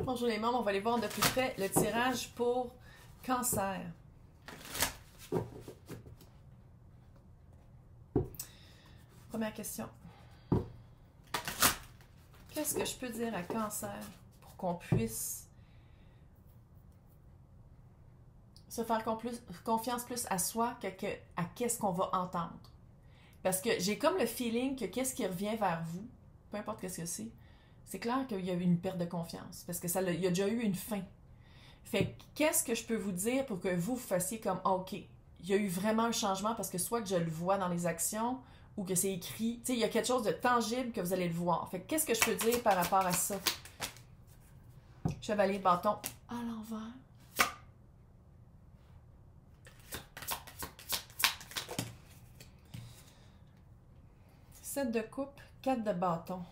Bonjour les membres, on va aller voir de plus près le tirage pour Cancer. Première question. Qu'est-ce que je peux dire à Cancer pour qu'on puisse se faire confiance plus à soi à qu'est-ce qu'on va entendre? Parce que j'ai comme le feeling que qu'est-ce qui revient vers vous, peu importe qu'est-ce que c'est clair qu'il y a eu une perte de confiance, parce que il y a déjà eu une fin. Fait que qu'est-ce que je peux vous dire pour que vous fassiez comme ah, OK, il y a eu vraiment un changement parce que soit que je le vois dans les actions ou que c'est écrit, tu sais, il y a quelque chose de tangible que vous allez le voir. Fait que qu'est-ce que je peux dire par rapport à ça? Chevalier de bâton à l'envers. Sept de coupe, 4 de bâton.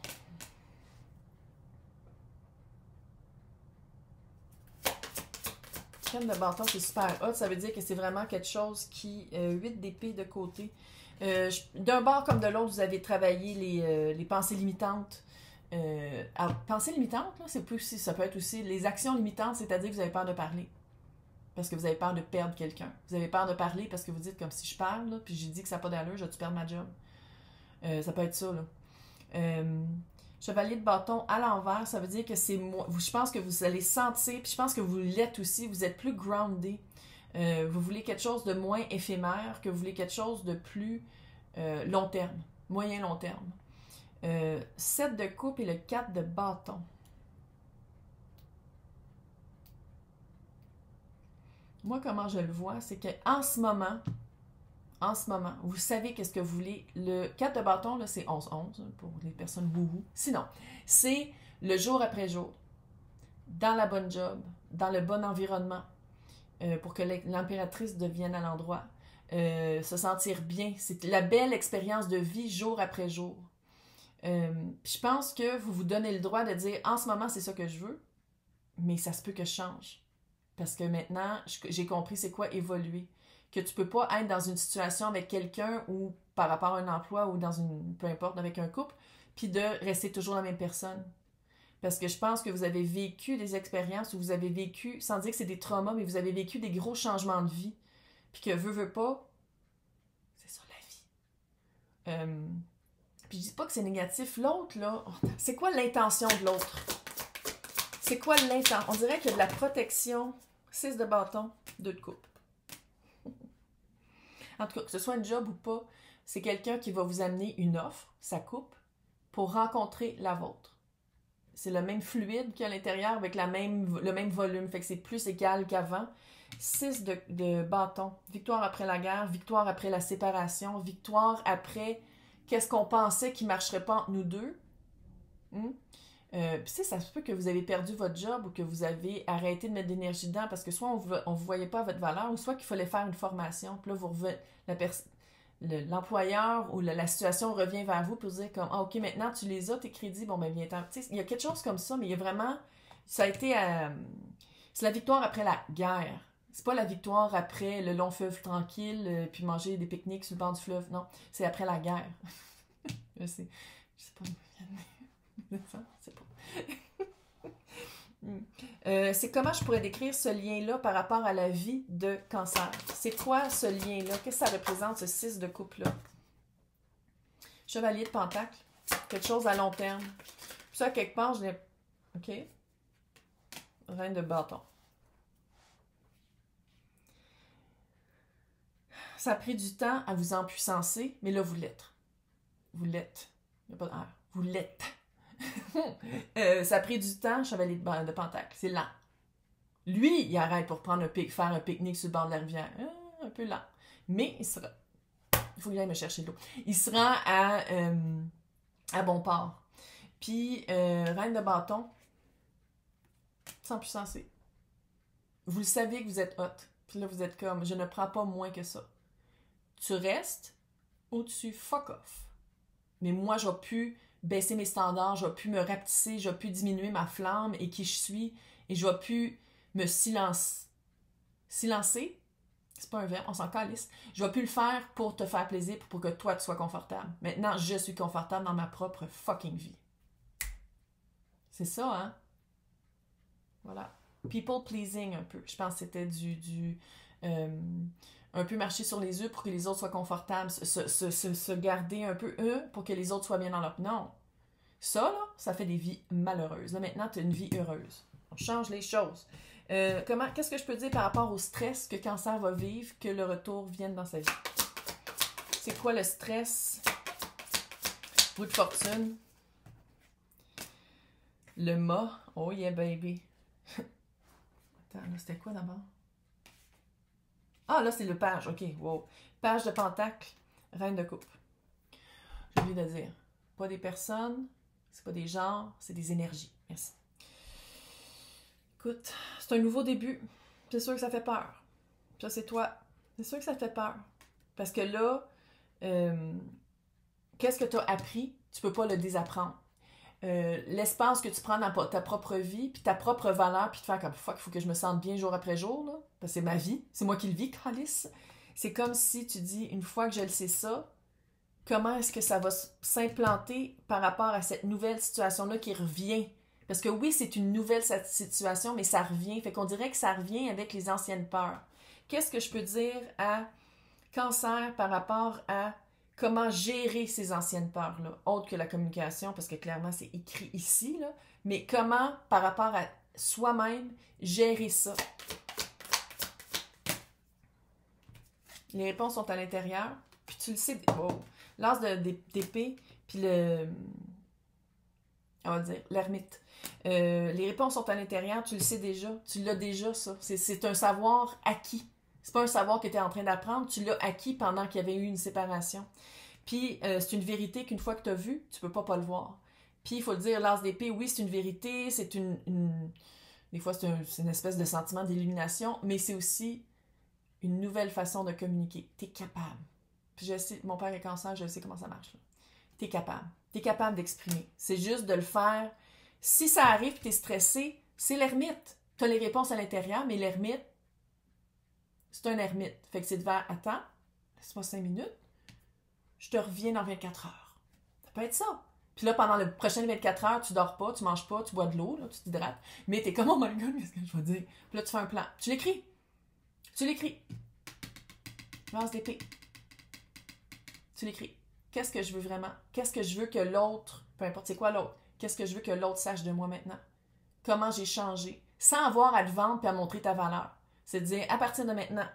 De bâton, c'est super hot. Ça veut dire que c'est vraiment quelque chose qui... 8 d'épée de côté. D'un bord comme de l'autre, vous avez travaillé les pensées limitantes. Pensées limitantes, là, ça peut être aussi les actions limitantes, c'est-à-dire que vous avez peur de parler. Parce que vous avez peur de perdre quelqu'un. Vous avez peur de parler parce que vous dites comme si je parle, là, puis j'ai dit que ça n'a pas d'allure, je vais-tu perdre ma job? Ça peut être ça, là. Chevalier de bâton à l'envers, ça veut dire que c'est moi. Je pense que vous allez sentir, puis je pense que vous l'êtes aussi, vous êtes plus groundé. Vous voulez quelque chose de moins éphémère, que vous voulez quelque chose de plus long terme, moyen long terme. 7 de coupe et le 4 de bâton. Moi, comment je le vois, c'est qu'en ce moment, vous savez qu'est-ce que vous voulez. Le 4 de bâton, là, c'est 11-11 pour les personnes bouhou. Sinon, c'est le jour après jour, dans la bonne job, dans le bon environnement, pour que l'impératrice devienne à l'endroit. Se sentir bien. C'est la belle expérience de vie jour après jour. Je pense que vous vous donnez le droit de dire, en ce moment, c'est ça que je veux, mais ça se peut que je change. Parce que maintenant, j'ai compris c'est quoi évoluer. Que tu peux pas être dans une situation avec quelqu'un ou par rapport à un emploi ou peu importe, avec un couple, puis de rester toujours la même personne. Parce que je pense que vous avez vécu des expériences où vous avez vécu, sans dire que c'est des traumas, mais vous avez vécu des gros changements de vie. Puis que veut pas, c'est ça la vie. Puis je dis pas que c'est négatif. L'autre, là, c'est quoi l'intention de l'autre? C'est quoi l'intention? On dirait qu'il y a de la protection. 6 de bâton, 2 de coupe. En tout cas, que ce soit un job ou pas, c'est quelqu'un qui va vous amener une offre, sa coupe, pour rencontrer la vôtre. C'est le même fluide qu'il y a à l'intérieur avec le même volume, fait que c'est plus égal qu'avant. 6 de bâton, victoire après la guerre, victoire après la séparation, victoire après qu'est-ce qu'on pensait qui ne marcherait pas entre nous deux. Puis ça se peut que vous avez perdu votre job ou que vous avez arrêté de mettre d'énergie dedans parce que soit on ne vous voyait pas à votre valeur ou soit qu'il fallait faire une formation. Puis là, l'employeur ou la situation revient vers vous pour vous dire comme ah, OK, maintenant tu les as, tes crédits, bon ben viens-t'en. Il y a quelque chose comme ça, mais il y a vraiment. Ça a été. C'est la victoire après la guerre. C'est pas la victoire après le long fleuve tranquille, puis manger des pique-niques sur le bord du fleuve. Non, c'est après la guerre. Je sais pas. C'est pas. C'est comment je pourrais décrire ce lien-là par rapport à la vie de Cancer. C'est quoi ce lien-là? Qu'est-ce que ça représente, ce 6 de coupe-là? Chevalier de Pentacle. Quelque chose à long terme. Puis ça, quelque part, je l'ai... OK. Reine de bâton. Ça a pris du temps à vous empuissancer, mais là, vous l'êtes. Vous l'êtes. Il n'y a pas de R. Vous l'êtes. Ça a pris du temps, chevalier de Pentacle. C'est lent. Lui, il arrête pour faire un pique-nique sur le bord de la rivière. Un peu lent. Mais il sera... Il faut qu'il aille me chercher de l'eau. Il se rend à bon port. Puis, reine de bâton, sans puissancer. Vous le savez que vous êtes hot. Puis là, vous êtes comme, je ne prends pas moins que ça. Tu restes ou tu fuck off. Mais moi, je vais plus baisser mes standards, je vais plus me rapetisser, je vais plus diminuer ma flamme et qui je suis, et je vais plus me silencer. Silencer, c'est pas un verbe, on s'en calisse. Je vais plus le faire pour te faire plaisir, pour que toi, tu sois confortable. Maintenant, je suis confortable dans ma propre fucking vie. C'est ça, hein? Voilà. People pleasing un peu. Je pense que c'était un peu marcher sur les œufs pour que les autres soient confortables, se garder un peu eux pour que les autres soient bien dans leur... Non. Ça, là, ça fait des vies malheureuses. Là, maintenant, tu as une vie heureuse. On change les choses. Qu'est-ce que je peux dire par rapport au stress que Cancer va vivre, que le retour vienne dans sa vie? C'est quoi le stress? Roue de fortune. Le mât. Oh yeah, baby. Attends, là, c'était quoi d'abord? Ah, là, c'est le page. OK, wow. Page de pentacle, reine de coupe. J'ai oublié de dire. Pas des personnes, c'est pas des genres, c'est des énergies. Merci. Écoute, c'est un nouveau début. C'est sûr que ça fait peur. Ça, c'est toi. C'est sûr que ça te fait peur. Parce que là, qu'est-ce que tu as appris? Tu peux pas le désapprendre. L'espace que tu prends dans ta propre vie, puis ta propre valeur, puis te faire comme fuck, il faut que je me sente bien jour après jour, là, parce que c'est ma vie, c'est moi qui le vis, calice. C'est comme si tu dis, une fois que je le sais ça, comment est-ce que ça va s'implanter par rapport à cette nouvelle situation-là qui revient? Parce que oui, c'est une nouvelle situation, mais ça revient. Fait qu'on dirait que ça revient avec les anciennes peurs. Qu'est-ce que je peux dire à Cancer par rapport à comment gérer ces anciennes peurs-là, autre que la communication, parce que clairement, c'est écrit ici, là, mais comment, par rapport à soi-même, gérer ça? Les réponses sont à l'intérieur, puis tu le sais, oh, l'as d'épée, puis on va dire, l'ermite. Les réponses sont à l'intérieur, tu le sais déjà, tu l'as déjà, ça. C'est un savoir acquis. C'est pas un savoir que tu es en train d'apprendre, tu l'as acquis pendant qu'il y avait eu une séparation. Puis, c'est une vérité qu'une fois que tu as vu, tu peux pas le voir. Puis, il faut le dire, l'as d'épée, oui, c'est une vérité, c'est des fois, c'est une espèce de sentiment d'illumination, mais c'est aussi une nouvelle façon de communiquer. Tu es capable. Puis, je sais, mon père est Cancer, je sais comment ça marche. Tu es capable. Tu es capable d'exprimer. C'est juste de le faire. Si ça arrive et tu es stressé, c'est l'ermite. Tu as les réponses à l'intérieur, mais l'ermite, c'est un ermite. Fait que c'est devant, attends, laisse-moi 5 minutes, je te reviens dans 24 heures. Ça peut être ça. Puis là, pendant les prochaines 24 heures, tu dors pas, tu manges pas, tu bois de l'eau, là, tu t'hydrates, mais t'es comme, oh my god, qu'est-ce que je vais dire? Puis là, tu fais un plan. Tu l'écris. Tu l'écris. Lance d'épée. Tu l'écris. Qu'est-ce que je veux vraiment? Qu'est-ce que je veux que l'autre, peu importe c'est quoi l'autre, qu'est-ce que je veux que l'autre sache de moi maintenant? Comment j'ai changé? Sans avoir à te vendre et à montrer ta valeur. C'est de dire, à partir de maintenant,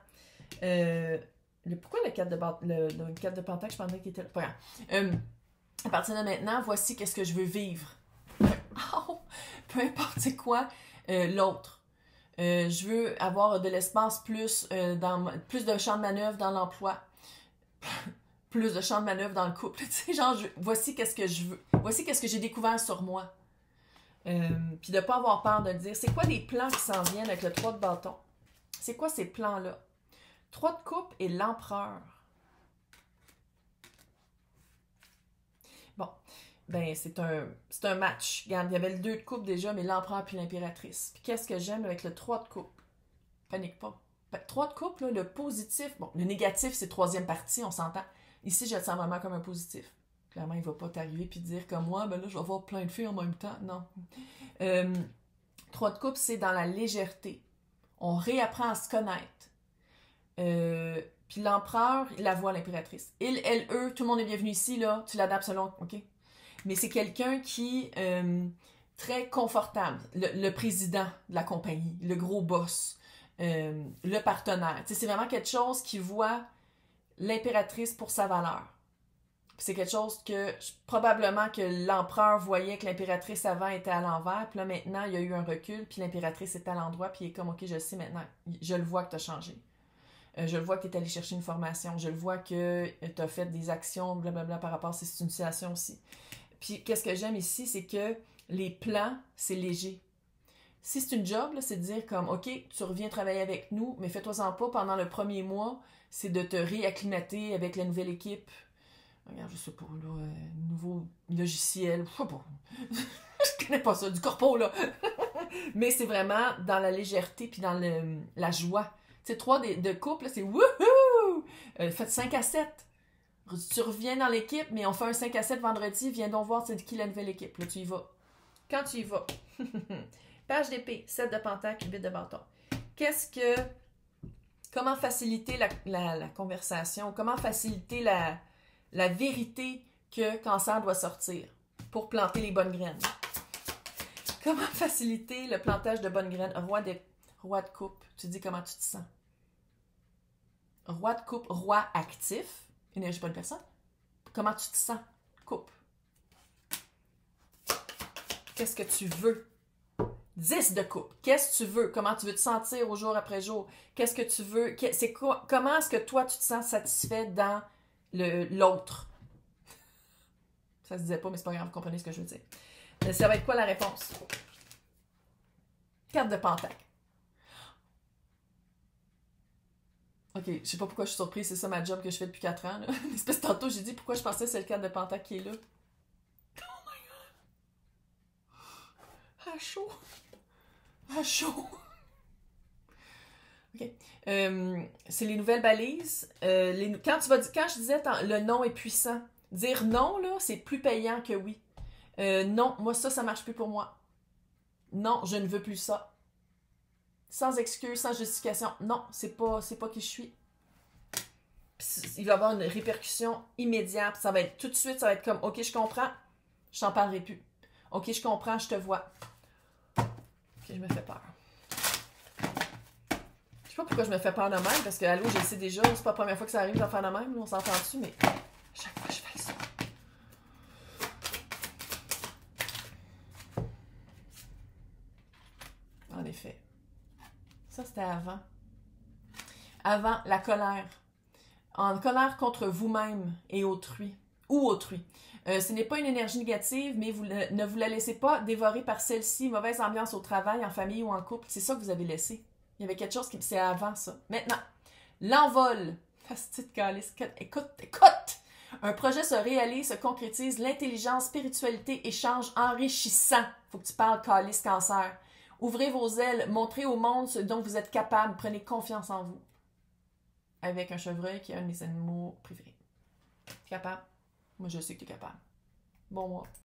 pourquoi le 4 de pentacle, je pensais qu'il était là. Pas grave. À partir de maintenant, voici qu'est-ce que je veux vivre. Peu importe c'est quoi l'autre. Je veux avoir de l'espace plus de champ de manœuvre dans l'emploi. Plus de champ de manœuvre dans le couple. Tu sais, genre, voici qu'est-ce que je veux. Voici qu'est-ce que j'ai découvert sur moi. Puis de ne pas avoir peur de le dire. C'est quoi les plans qui s'en viennent avec le 3 de bâton? C'est quoi ces plans-là? 3 de coupe et l'empereur. Bon, ben c'est un match. Regarde, il y avait le 2 de coupe déjà, mais l'empereur puis l'impératrice. Puis qu'est-ce que j'aime avec le 3 de coupe? Panique pas. 3 de coupe, là, le positif, bon, le négatif, c'est troisième partie, on s'entend. Ici, je le sens vraiment comme un positif. Clairement, il va pas t'arriver puis dire comme moi, ben là, je vais avoir plein de filles en même temps. Non. 3 de coupe, c'est dans la légèreté. On réapprend à se connaître. Puis l'empereur, il la voit, l'impératrice. Il, elle, eux, tout le monde est bienvenu ici, là. Tu l'adaptes selon, OK? Mais c'est quelqu'un qui très confortable. Le président de la compagnie, le gros boss, le partenaire. Tu sais, c'est vraiment quelque chose qui voit l'impératrice pour sa valeur. C'est quelque chose que probablement que l'empereur voyait que l'impératrice avant était à l'envers, puis là maintenant il y a eu un recul, puis l'impératrice est à l'endroit, puis il est comme ok, je le sais maintenant, je le vois que tu as changé. Je le vois que tu es allé chercher une formation, je le vois que tu as fait des actions, blablabla par rapport à cette situation aussi. Puis qu'est-ce que j'aime ici, c'est que les plans, c'est léger. Si c'est une job, là, c'est de dire comme ok, tu reviens travailler avec nous, mais fais-toi-en pas pendant le premier mois, c'est de te réacclimater avec la nouvelle équipe. Regarde, je sais pas, là, nouveau logiciel, je sais pas. Je connais pas ça, du corpo, là. Mais c'est vraiment dans la légèreté puis dans la joie. Tu sais, 3 de couple, là, c'est wouhou! Faites 5 à 7. Tu reviens dans l'équipe, mais on fait un 5 à 7 vendredi, viens donc voir c'est qui la nouvelle équipe. Là, tu y vas. Quand tu y vas. Page d'épée, 7 de pentacle, 8 de bâton. Comment faciliter la conversation? Comment faciliter la vérité que Cancer doit sortir pour planter les bonnes graines? Comment faciliter le plantage de bonnes graines? Roi de coupe, tu dis comment tu te sens? Roi de coupe, roi actif, énergie bonne personne. Comment tu te sens? Coupe. Qu'est-ce que tu veux? 10 de coupe. Qu'est-ce que tu veux? Comment tu veux te sentir au jour après jour? Qu'est-ce que tu veux? Comment est-ce que toi, tu te sens satisfait dans l'autre? Ça se disait pas, mais c'est pas grave, vous comprenez ce que je veux dire. Ça va être quoi la réponse? 4 de pentacle. Ok, je sais pas pourquoi je suis surprise, c'est ça ma job que je fais depuis 4 ans. Là. Parce que tantôt, j'ai dit pourquoi je pensais que c'est le 4 de pentacle qui est là. Oh my god! Ah, chaud! Ah, chaud! Ok. C'est les nouvelles balises. Quand je disais le non est puissant, dire non, là, c'est plus payant que oui. Non, moi, ça marche plus pour moi. Non, je ne veux plus ça. Sans excuse, sans justification. Non, c'est pas qui je suis. Il va y avoir une répercussion immédiate. Ça va être tout de suite, ça va être comme, ok, je comprends, je t'en parlerai plus. Ok, je comprends, je te vois. Ok, je me fais peur. Je sais pas pourquoi je me fais peur de même, parce que, allô, je le sais déjà, c'est pas la première fois que ça arrive d'en faire de même, on s'entend dessus, mais chaque fois je fais ça. En effet. Ça, c'était avant. Avant, la colère. En colère contre vous-même et autrui. Ou autrui. Ce n'est pas une énergie négative, mais ne vous la laissez pas dévorer par celle-ci. Mauvaise ambiance au travail, en famille ou en couple. C'est ça que vous avez laissé. Il y avait quelque chose qui... C'est avant ça. Maintenant, l'envol. Petite calice. Écoute. Un projet se réalise, se concrétise. L'intelligence, spiritualité, échange enrichissant. Faut que tu parles calice, cancer. Ouvrez vos ailes. Montrez au monde ce dont vous êtes capable. Prenez confiance en vous. Avec un chevreuil qui est un de mes animaux préférés. Capable? Moi, je sais que tu es capable. Bon mois.